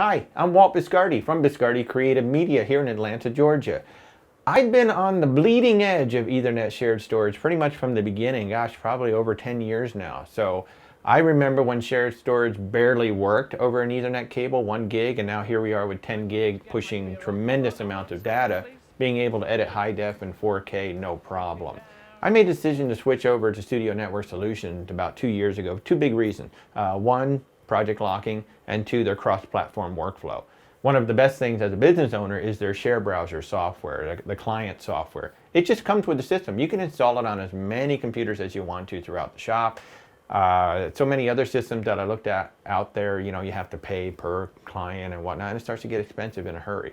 Hi, I'm Walt Biscardi from Biscardi Creative Media here in Atlanta, Georgia. I've been on the bleeding edge of Ethernet shared storage pretty much from the beginning, gosh, probably over 10 years now. So I remember when shared storage barely worked over an Ethernet cable, 1 gig, and now here we are with 10 gig pushing tremendous amounts of data, being able to edit high def and 4K, no problem. I made a decision to switch over to Studio Network Solutions about 2 years ago. Two big reasons. One, project locking, and two, their cross-platform workflow. One of the best things as a business owner is their share browser software, the client software. It just comes with the system. You can install it on as many computers as you want to throughout the shop. So many other systems that I looked at out there, you have to pay per client and whatnot, and it starts to get expensive in a hurry.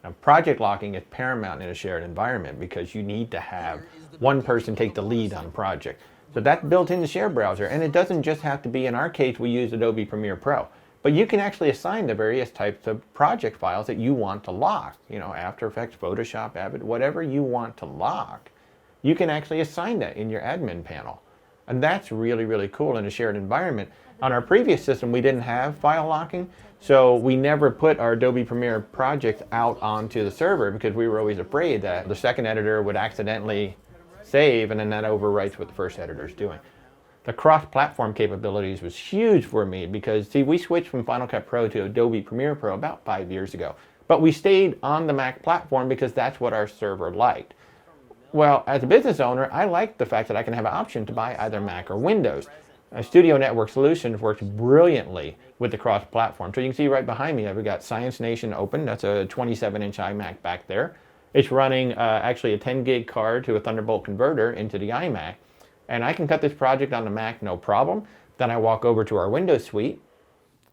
Now, project locking is paramount in a shared environment because you need to have one person take the lead on a project. So that's built in the share browser, and it doesn't just have to be, in our case, we use Adobe Premiere Pro, but you can actually assign the various types of project files that you want to lock. After Effects, Photoshop, Avid, whatever you want to lock, you can actually assign that in your admin panel. And that's really, really cool in a shared environment. On our previous system, we didn't have file locking, so we never put our Adobe Premiere project out onto the server because we were always afraid that the second editor would accidentally save and then that overwrites what the first editor is doing. The cross-platform capabilities was huge for me because, see, we switched from Final Cut Pro to Adobe Premiere Pro about 5 years ago, but we stayed on the Mac platform because that's what our server liked. Well, as a business owner, I like the fact that I can have an option to buy either Mac or Windows. Studio Network Solutions works brilliantly with the cross-platform. So you can see right behind me, I've got Science Nation open. That's a 27-inch iMac back there. It's running actually a 10 gig card to a Thunderbolt converter into the iMac. And I can cut this project on the Mac, no problem. Then I walk over to our Windows suite.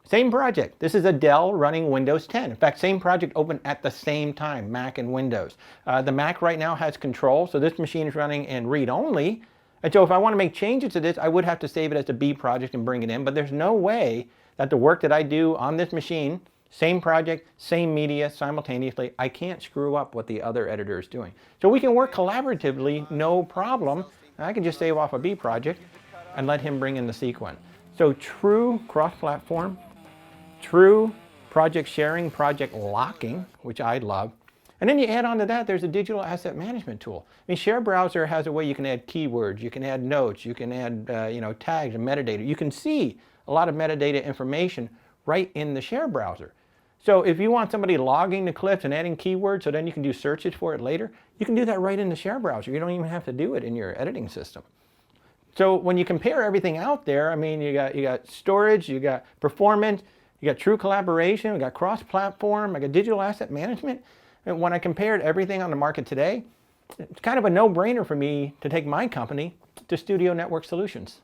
Same project. This is a Dell running Windows 10. In fact, same project open at the same time, Mac and Windows. The Mac right now has control, so this machine is running in read-only. And so if I want to make changes to this, I would have to save it as a B project and bring it in, but there's no way that the work that I do on this machine, same project, same media, simultaneously, I can't screw up what the other editor is doing. So we can work collaboratively, no problem. I can just save off a B project and let him bring in the sequence. So true cross-platform, true project sharing, project locking, which I love. And then you add on to that, there's a digital asset management tool. I mean, Share Browser has a way you can add keywords, you can add notes, you can add tags and metadata. You can see a lot of metadata information right in the Share Browser. So if you want somebody logging the clips and adding keywords so then you can do searches for it later, you can do that right in the Share Browser. You don't even have to do it in your editing system. So when you compare everything out there, I mean, you got storage, you got performance, you got true collaboration, you got cross-platform, I got digital asset management. And when I compared everything on the market today, it's kind of a no-brainer for me to take my company to Studio Network Solutions.